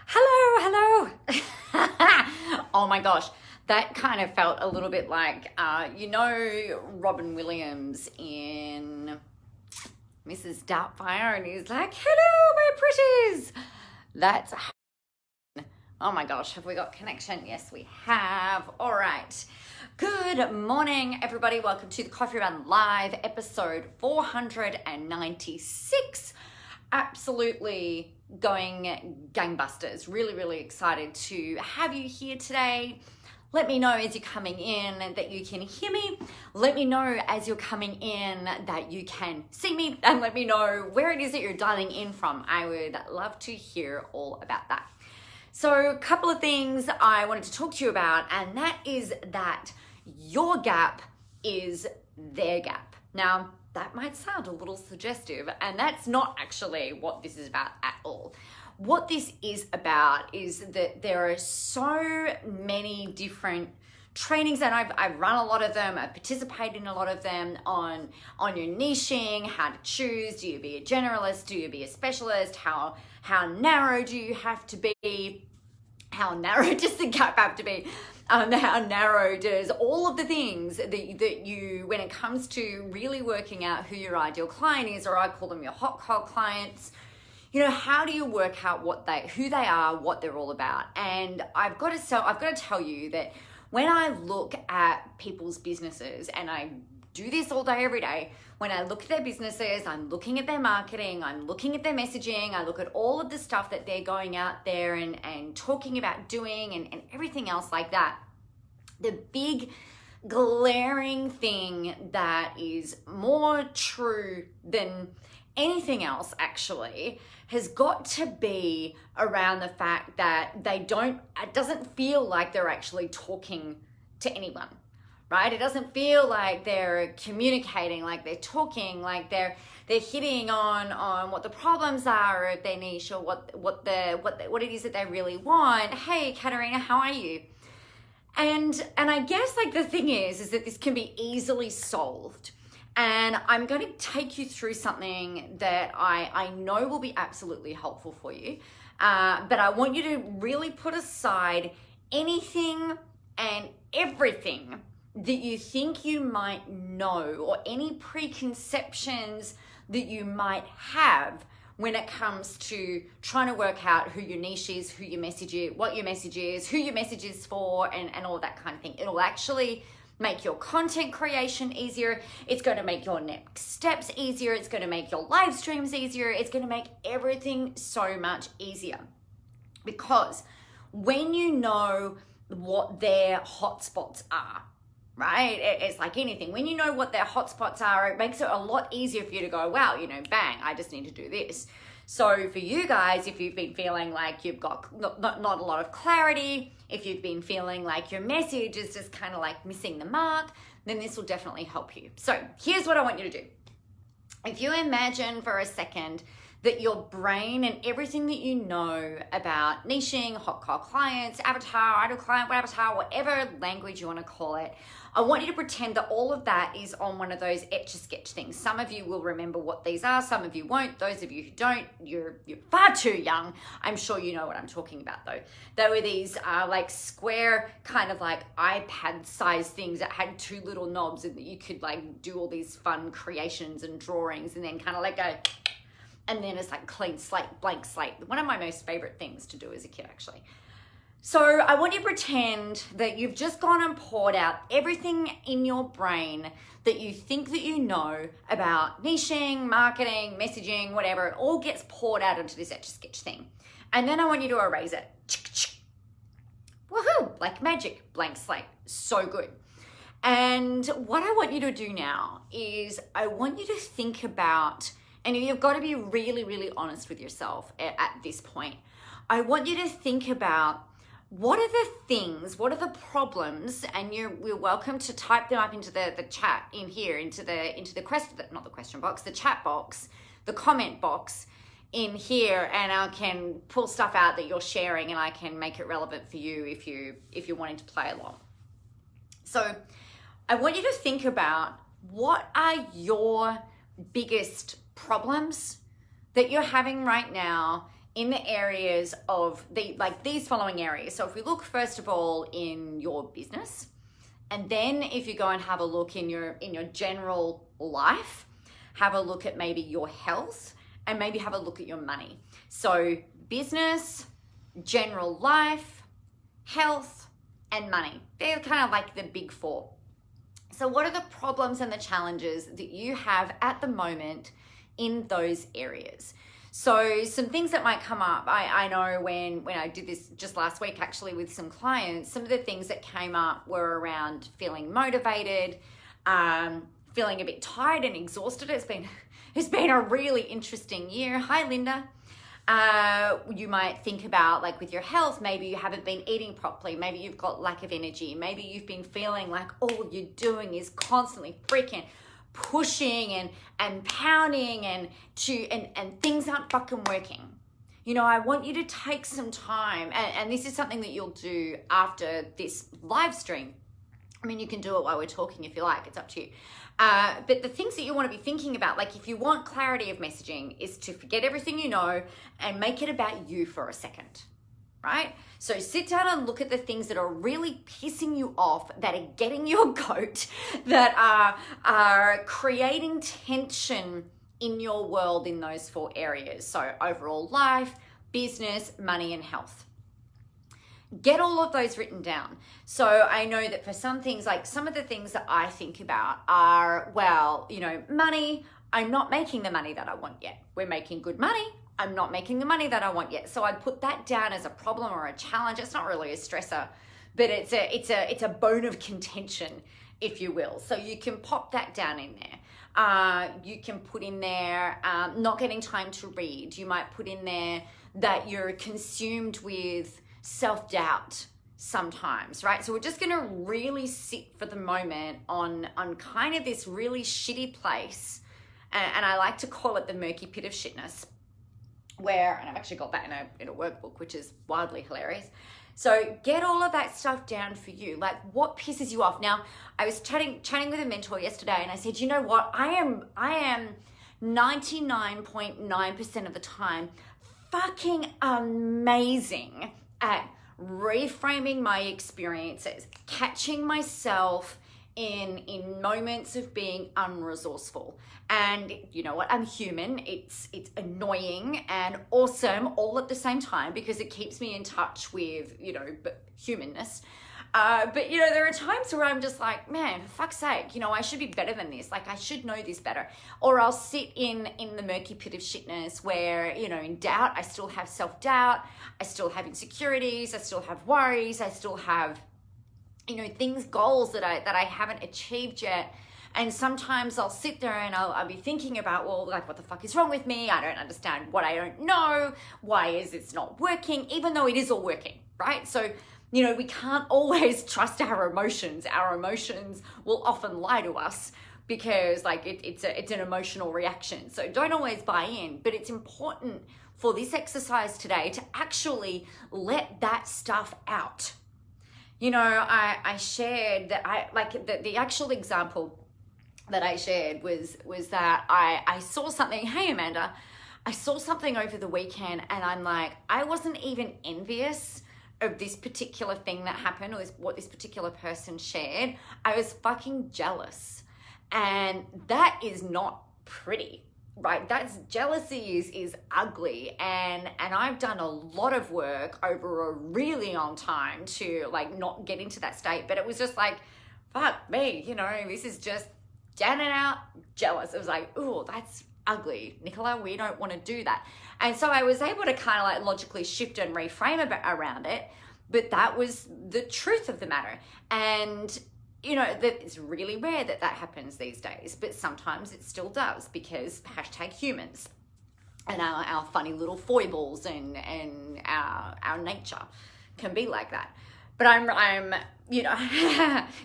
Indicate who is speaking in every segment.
Speaker 1: Hello. Oh my gosh, that kind of felt a little bit like, Robin Williams in Mrs. Doubtfire, and he's like, hello, my pretties. That's, oh my gosh, have we got connection? Yes, we have. All right. Good morning, everybody. Welcome to the Coffee Run Live, episode 496. Absolutely going gangbusters. Really excited to have you here today. Let me know as you're coming in that you can hear me. Let me know as you're coming in that you can see me, and let me know where it is that you're dialing in from. I would love to hear all about that. So a couple of things I wanted to talk to you about, and that is that your gap is their gap. Now, that might sound a little suggestive, and that's not actually what this is about at all. What this is about is that there are so many different trainings, and I've run a lot of them, I've participated in a lot of them on your niching, how to choose, do you be a generalist, do you be a specialist, how narrow do you have to be, how narrow does the gap have to be, how narrow does all of the things that you, when it comes to really working out who your ideal client is, or I call them your hot cold clients, how do you work out who they are, what they're all about? And I've got to tell you that when I look at people's businesses, and I do this all day, every day, when I look at their businesses, I'm looking at their marketing, I'm looking at their messaging, I look at all of the stuff that they're going out there and talking about doing and everything else like that. The big glaring thing that is more true than anything else actually has got to be around the fact that it doesn't feel like they're actually talking to anyone. Right? It doesn't feel like they're communicating, like they're talking, like they're hitting on what the problems are of their niche, or what it is that they really want. Hey, Katerina, how are you? And I guess like the thing is that this can be easily solved. And I'm going to take you through something that I know will be absolutely helpful for you. But I want you to really put aside anything and everything that you think you might know, or any preconceptions that you might have when it comes to trying to work out who your niche is, who your message is, what your message is, who your message is for, and all that kind of thing. It'll actually make your content creation easier. It's going to make your next steps easier. It's going to make your live streams easier. It's going to make everything so much easier. Because when you know what their hotspots are, right? It's like anything. When you know what their hotspots are, it makes it a lot easier for you to go, wow, bang, I just need to do this. So for you guys, if you've been feeling like you've got not a lot of clarity, if you've been feeling like your message is just kind of like missing the mark, then this will definitely help you. So here's what I want you to do. If you imagine for a second that your brain and everything that you know about niching, hot call clients, avatar, idle client, whatever language you want to call it, I want you to pretend that all of that is on one of those Etch-a-Sketch things. Some of you will remember what these are, some of you won't. Those of you who don't, you're far too young. I'm sure you know what I'm talking about though. They were these like square kind of like iPad sized things that had two little knobs, and that you could like do all these fun creations and drawings, and then kind of like go, and then it's like clean slate, blank slate. One of my most favorite things to do as a kid, actually. So I want you to pretend that you've just gone and poured out everything in your brain that you think that you know about niching, marketing, messaging, whatever. It all gets poured out into this Etch-a-Sketch thing. And then I want you to erase it. Woohoo! Like magic, blank slate. So good. And what I want you to do now is I want you to think about, and you've got to be really honest with yourself at this point. I want you to think about what are the things, what are the problems, and we're welcome to type them up into the chat in here, into the question, not the question box, the chat box, the comment box in here, and I can pull stuff out that you're sharing, and I can make it relevant for you if you're wanting to play along. So I want you to think about, what are your biggest problems that you're having right now in the areas of these following areas. So if we look first of all in your business, and then if you go and have a look in your general life, have a look at maybe your health, and maybe have a look at your money. So business, general life, health, and money. They're kind of like the big four. So what are the problems and the challenges that you have at the moment in those areas? So some things that might come up, I know when I did this just last week actually with some clients, some of the things that came up were around feeling motivated, feeling a bit tired and exhausted. It's been a really interesting year. Hi, Linda. You might think about like with your health, maybe you haven't been eating properly. Maybe you've got lack of energy. Maybe you've been feeling like all you're doing is constantly freaking pushing and pounding and things aren't fucking working. You know, I want you to take some time, and this is something that you'll do after this live stream. I mean, you can do it while we're talking if you like, it's up to you. But the things that you want to be thinking about, like if you want clarity of messaging, is to forget everything you know and make it about you for a second, right? So sit down and look at the things that are really pissing you off, that are getting your goat, that are creating tension in your world in those four areas. So overall life, business, money, and health. Get all of those written down. So I know that for some things, like some of the things that I think about are, well, you know, money, I'm not making the money that I want yet. We're making good money. I'm not making the money that I want yet. So I'd put that down as a problem or a challenge. It's not really a stressor, but it's a bone of contention, if you will. So you can pop that down in there. You can put in there not getting time to read. You might put in there that you're consumed with self-doubt sometimes, right? So we're just going to really sit for the moment on kind of this really shitty place, and I like to call it the murky pit of shitness, where, and I've actually got that in a workbook, which is wildly hilarious. So get all of that stuff down for you. Like, what pisses you off? Now, I was chatting with a mentor yesterday, and I said, you know what? I am 99.9% of the time fucking amazing at reframing my experiences, catching myself in moments of being unresourceful. And you know what? I'm human. It's annoying and awesome all at the same time, because it keeps me in touch with, you know, humanness. But you know, there are times where I'm just like, man, for fuck's sake, you know, I should be better than this. Like, I should know this better. Or I'll sit in the murky pit of shitness where, you know, in doubt, I still have self-doubt. I still have insecurities. I still have worries. I still have, you know, goals that I haven't achieved yet. And sometimes I'll sit there and I'll be thinking about, well, like, what the fuck is wrong with me? I don't understand what I don't know. Why is this not working? Even though it is all working, right? So, you know, we can't always trust our emotions. Our emotions will often lie to us because, like, it's an emotional reaction. So don't always buy in, but it's important for this exercise today to actually let that stuff out. You know, I shared that the actual example that I shared was that I saw something. Hey, Amanda, I saw something over the weekend, and I'm like, I wasn't even envious of this particular thing that happened, or what this particular person shared. I was fucking jealous, and that is not pretty, right? That's jealousy is ugly, and I've done a lot of work over a really long time to like not get into that state. But it was just like, fuck me, you know, this is just down and out jealous. It was like, ooh, that's ugly, Nicola, we don't want to do that. And so I was able to kind of like logically shift and reframe around it, but that was the truth of the matter. And you know, that it's really rare that happens these days, but sometimes it still does, because #humans and our funny little foibles and our nature can be like that. But I'm you know,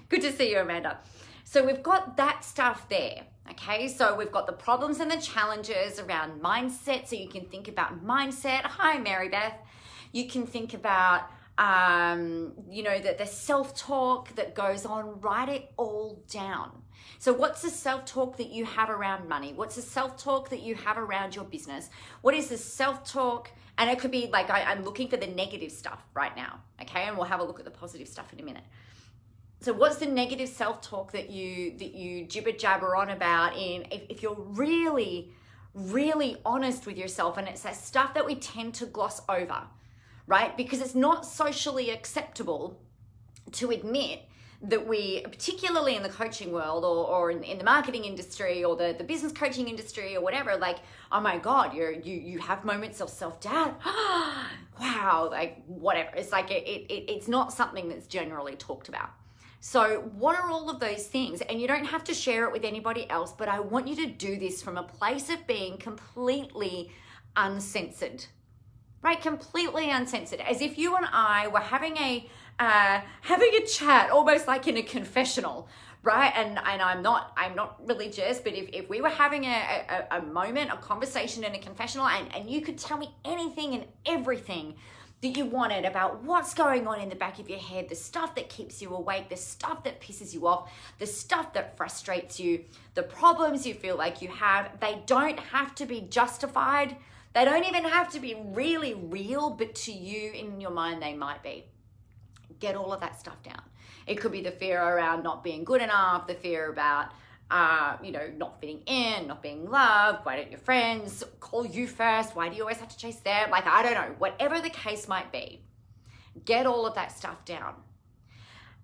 Speaker 1: good to see you, Amanda. So we've got that stuff there, okay? So we've got the problems and the challenges around mindset. So you can think about mindset. Hi, Mary Beth. You can think about, you know, the self-talk that goes on. Write it all down. So what's the self-talk that you have around money? What's the self-talk that you have around your business? What is the self-talk And it could be like, I'm looking for the negative stuff right now, okay? And we'll have a look at the positive stuff in a minute. So what's the negative self-talk that you jibber jabber on about if you're really, really honest with yourself? And it's that stuff that we tend to gloss over, right? Because it's not socially acceptable to admit that we, particularly in the coaching world or in the marketing industry or the business coaching industry or whatever, like, oh my God, you have moments of self-doubt. Wow, like whatever. It's like it's not something that's generally talked about. So what are all of those things? And you don't have to share it with anybody else, but I want you to do this from a place of being completely uncensored, right? Completely uncensored, as if you and I were having a chat, almost like in a confessional, right? And I'm not religious, but if we were having a moment, a conversation in a confessional, and you could tell me anything and everything that you wanted about what's going on in the back of your head, the stuff that keeps you awake, the stuff that pisses you off, the stuff that frustrates you, the problems you feel like you have, they don't have to be justified. They don't even have to be really real, but to you in your mind, they might be. Get all of that stuff down. It could be the fear around not being good enough, the fear about, not fitting in, not being loved. Why don't your friends call you first? Why do you always have to chase them? Like, I don't know, whatever the case might be, get all of that stuff down.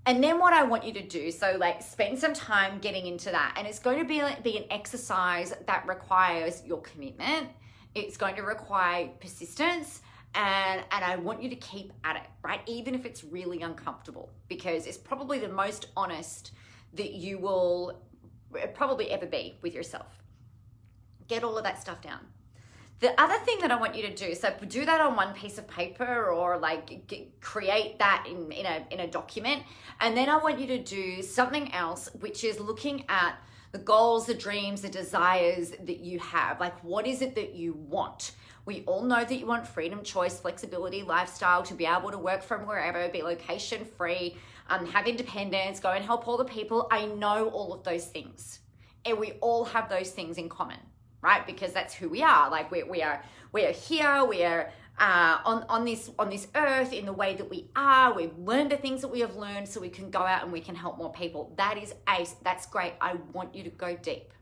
Speaker 1: And then what I want you to do, so like spend some time getting into that. And it's going to be an exercise that requires your commitment. It's going to require persistence. And I want you to keep at it, right? Even if it's really uncomfortable, because it's probably the most honest that you will probably ever be with yourself. Get all of that stuff down. The other thing that I want you to do, so do that on one piece of paper or like create that in a document. And then I want you to do something else, which is looking at the goals, the dreams, the desires that you have. Like, what is it that you want? We all know that you want freedom, choice, flexibility, lifestyle, to be able to work from wherever, be location free, have independence, go and help all the people. I know all of those things. And we all have those things in common, right? Because that's who we are. Like we are here, we are on this earth in the way that we are. We've learned the things that we have learned so we can go out and we can help more people. That is ace. That's great. I want you to go deep.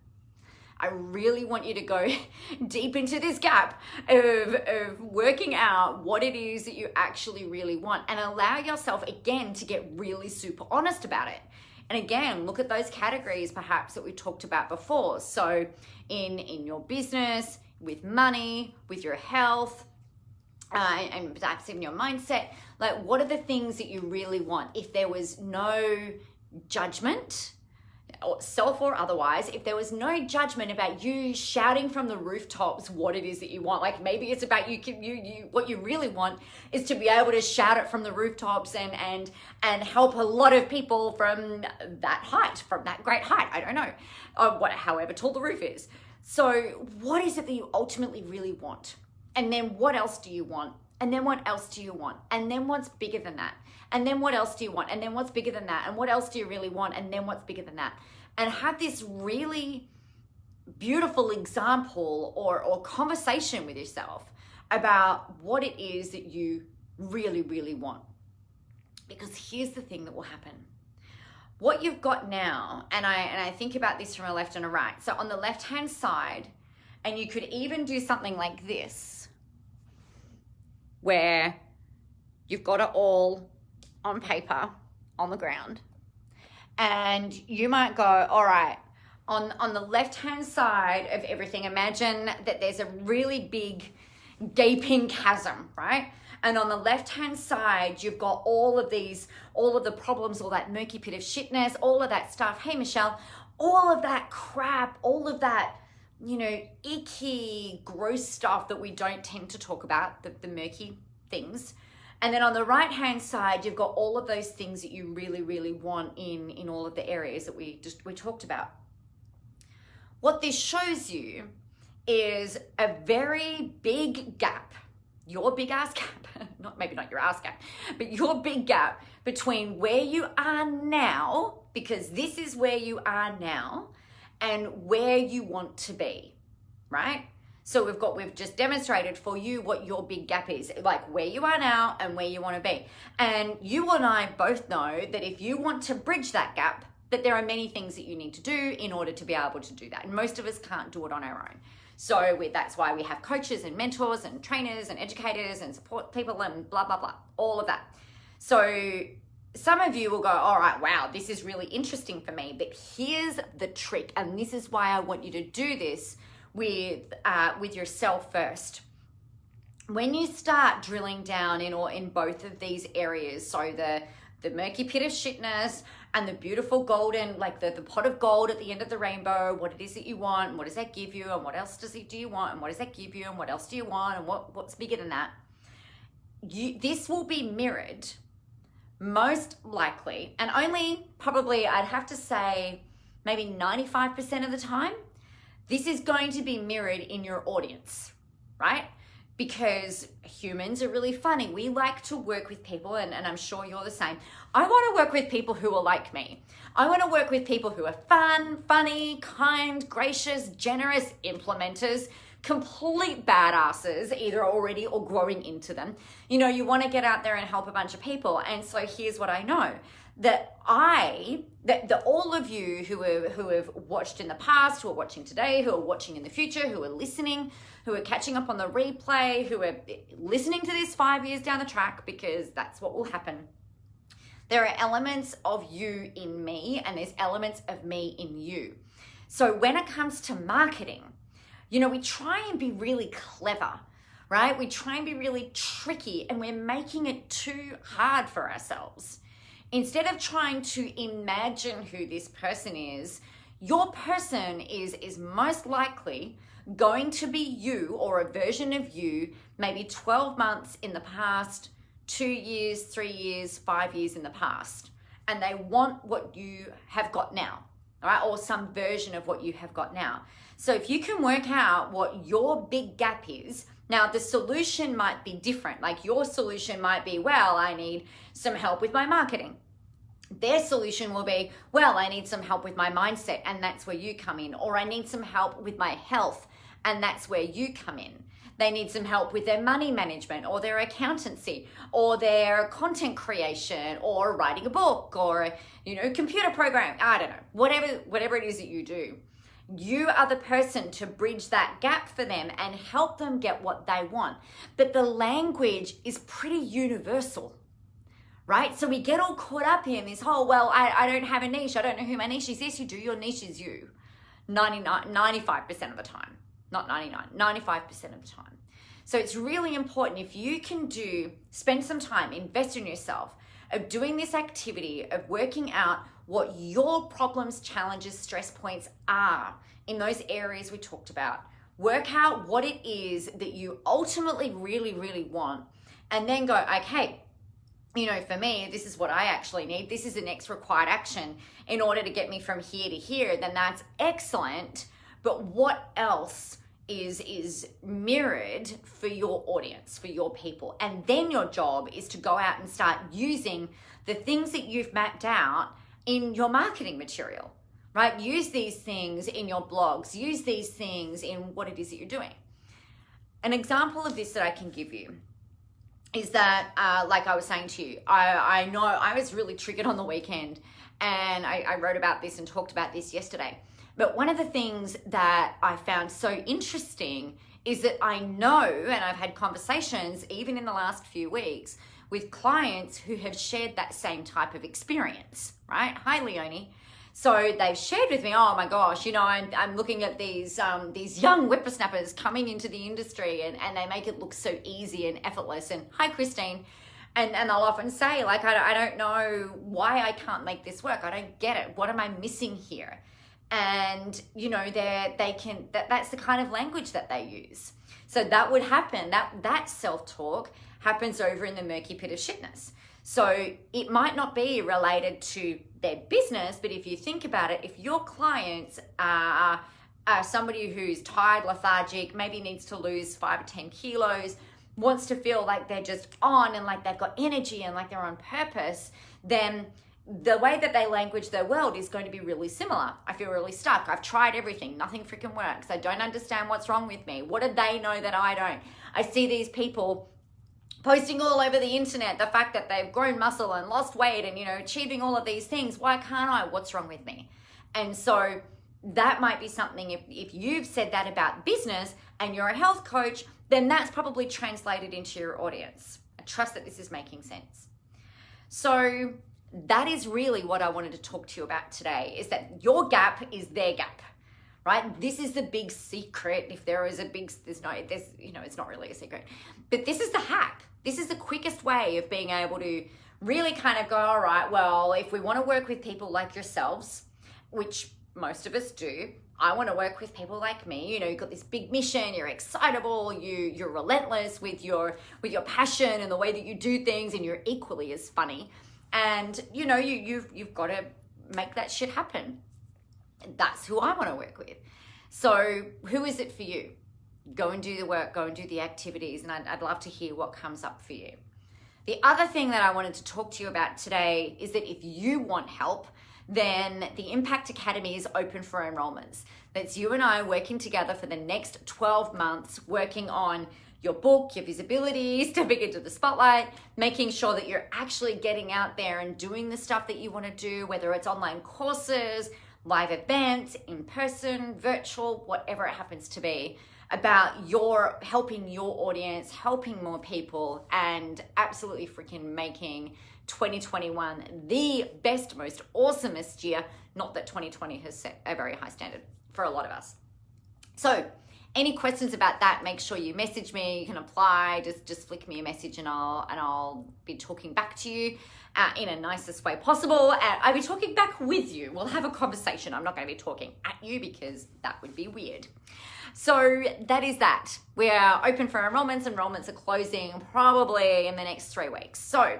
Speaker 1: I really want you to go deep into this gap of working out what it is that you actually really want, and allow yourself again to get really super honest about it. And again, look at those categories perhaps that we talked about before. So in your business, with money, with your health, and perhaps even your mindset, like what are the things that you really want? If there was no judgment, or self or otherwise, if there was no judgment about you shouting from the rooftops what it is that you want, like maybe it's about you what you really want is to be able to shout it from the rooftops and help a lot of people from that height, from that great height, I don't know, or however tall the roof is. So what is it that you ultimately really want? And then what else do you want? And then what else do you want? And then what's bigger than that? And then what else do you want? And then what's bigger than that? And what else do you really want? And then what's bigger than that? And have this really beautiful example or conversation with yourself about what it is that you really, really want. Because here's the thing that will happen. What you've got now, and I think about this from a left and a right. So on the left-hand side, and you could even do something like this, where you've got it all on paper, on the ground. And you might go, all right, on the left-hand side of everything, imagine that there's a really big gaping chasm, right? And on the left-hand side, you've got all of the problems, all that murky pit of shitness, all of that stuff. Hey, Michelle, all of that crap, all of that, icky, gross stuff that we don't tend to talk about, the murky things. And then on the right-hand side, you've got all of those things that you really, really want in all of the areas that we talked about. What this shows you is a very big gap, your big ass gap, maybe not your ass gap, but your big gap between where you are now, because this is where you are now, and where you want to be, right? So we've just demonstrated for you what your big gap is, like where you are now and where you want to be. And you and I both know that if you want to bridge that gap, that there are many things that you need to do in order to be able to do that. And most of us can't do it on our own. So that's why we have coaches and mentors and trainers and educators and support people and blah, blah, blah, all of that. So some of you will go, all right, wow, this is really interesting for me, but here's the trick. And this is why I want you to do this with yourself first. When you start drilling down in both of these areas, so the murky pit of shitness and the beautiful golden, like the pot of gold at the end of the rainbow, what it is that you want, and what does that give you, and what else do you want, and what does that give you, and what else do you want, and what's bigger than that? This will be mirrored most likely, and only probably I'd have to say maybe 95% of the time, this is going to be mirrored in your audience, right? Because humans are really funny. We like to work with people, and I'm sure you're the same. I want to work with people who are like me. I want to work with people who are fun, funny, kind, gracious, generous implementers, complete badasses, either already or growing into them. You know, you want to get out there and help a bunch of people. And so here's what I know. That all of you who have watched in the past, who are watching today, who are watching in the future, who are listening, who are catching up on the replay, who are listening to this 5 years down the track, because that's what will happen. There are elements of you in me, and there's elements of me in you. So when it comes to marketing, you know, we try and be really clever, right? We try and be really tricky, and we're making it too hard for ourselves. Instead of trying to imagine who this person is, your person is most likely going to be you, or a version of you, maybe 12 months in the past, 2 years, 3 years, 5 years in the past. And they want what you have got now, all right? Or some version of what you have got now. So if you can work out what your big gap is, now the solution might be different. Like your solution might be, well, I need some help with my marketing. Their solution will be, well, I need some help with my mindset, and that's where you come in. Or I need some help with my health, and that's where you come in. They need some help with their money management, or their accountancy, or their content creation, or writing a book, or, you know, computer program. I don't know, whatever it is that you do. You are the person to bridge that gap for them and help them get what they want. But the language is pretty universal, right? So we get all caught up in this whole, well, I don't have a niche. I don't know who my niche is. Yes, you do. Your niche is you. 95% of the time. Not 99, 95% of the time. So it's really important, if you can spend some time, invest in yourself, of doing this activity, of working out what your problems, challenges, stress points are in those areas we talked about. Work out what it is that you ultimately really, really want, and then go, okay, you know, for me, this is what I actually need. This is the next required action in order to get me from here to here. Then that's excellent. But what else is mirrored for your audience, for your people? And then your job is to go out and start using the things that you've mapped out in your marketing material, right? Use these things in your blogs, use these things in what it is that you're doing. An example of this that I can give you is that, like I was saying to you, I know I was really triggered on the weekend, and I wrote about this and talked about this yesterday. But one of the things that I found so interesting is that I know, and I've had conversations even in the last few weeks with clients who have shared that same type of experience, right? Hi, Leonie. So they've shared with me, oh my gosh, you know, I'm looking at these young whippersnappers coming into the industry, and they make it look so easy and effortless. And hi, Christine. And they'll often say, like, I don't know why I can't make this work. I don't get it. What am I missing here? And, you know, that's the kind of language that they use. So that would happen, that self-talk happens over in the murky pit of shitness. So it might not be related to their business, but if you think about it, if your clients are somebody who's tired, lethargic, maybe needs to lose 5 or 10 kilos, wants to feel like they're just on and like they've got energy and like they're on purpose, then the way that they language their world is going to be really similar. I feel really stuck. I've tried everything. Nothing freaking works. I don't understand what's wrong with me. What do they know that I don't? I see these people posting all over the internet the fact that they've grown muscle and lost weight and, achieving all of these things. Why can't I? What's wrong with me? And so that might be something, if you've said that about business and you're a health coach, then that's probably translated into your audience. I trust that this is making sense. So that is really what I wanted to talk to you about today, is that your gap is their gap, right? This is the big secret. If there is a big, it's not really a secret, but this is the hack. This is the quickest way of being able to really kind of go, all right, well, if we want to work with people like yourselves, which most of us do, I want to work with people like me. You've got this big mission, you're excitable, you're relentless with your passion and the way that you do things, and you're equally as funny. And you've got to make that shit happen. That's who I want to work with. So who is it for you? Go and do the work, go and do the activities, and I'd love to hear what comes up for you. The other thing that I wanted to talk to you about today is that if you want help, then the Impact Academy is open for enrollments. That's you and I working together for the next 12 months, working on your book, your visibility, stepping into the spotlight, making sure that you're actually getting out there and doing the stuff that you want to do, whether it's online courses, live events, in person, virtual, whatever it happens to be, about your helping your audience, helping more people, and absolutely freaking making 2021 the best, most awesomest year. Not that 2020 has set a very high standard for a lot of us. So any questions about that, make sure you message me. You can apply, just flick me a message and I'll be talking back to you in a nicest way possible. I'll be talking back with you. We'll have a conversation. I'm not going to be talking at you because that would be weird. So that is that. We are open for enrollments. Enrollments are closing probably in the next 3 weeks. So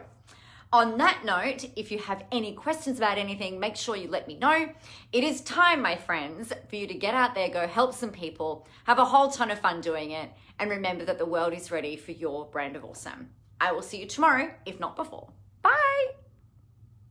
Speaker 1: on that note, if you have any questions about anything, make sure you let me know. It is time, my friends, for you to get out there, go help some people, have a whole ton of fun doing it, and remember that the world is ready for your brand of awesome. I will see you tomorrow, if not before. Bye.